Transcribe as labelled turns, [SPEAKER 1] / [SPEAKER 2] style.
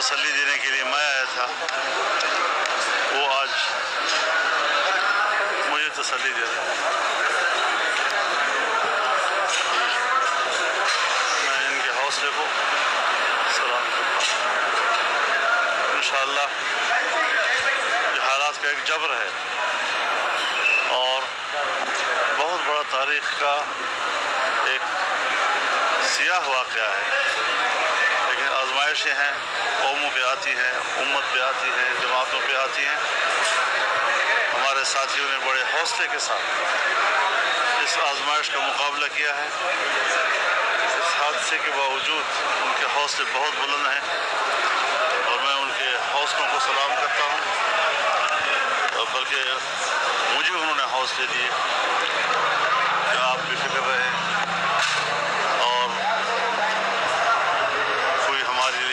[SPEAKER 1] तसल्ली देने के लिए मैं आया था, वो आज मुझे तसल्ली दे रहे हैं। मैं इनके हौसले को सलाम करता हूँ। इंशाअल्लाह ये हालात का एक जबर है और बहुत बड़ा तारीख़ का एक सियाह वाक़या है, लेकिन आजमाइशें हैं, कौमों पे आती हैं, उम्मत पे आती हैं, जमातों पे आती हैं। हमारे साथियों ने बड़े हौसले के साथ इस आजमाइश का मुकाबला किया है। इस हादसे के बावजूद उनके हौसले बहुत बुलंद हैं और मैं उनके हौसलों को सलाम करता हूँ, बल्कि मुझे उन्होंने हौसले दिए कि आप बेफिक्र रहें,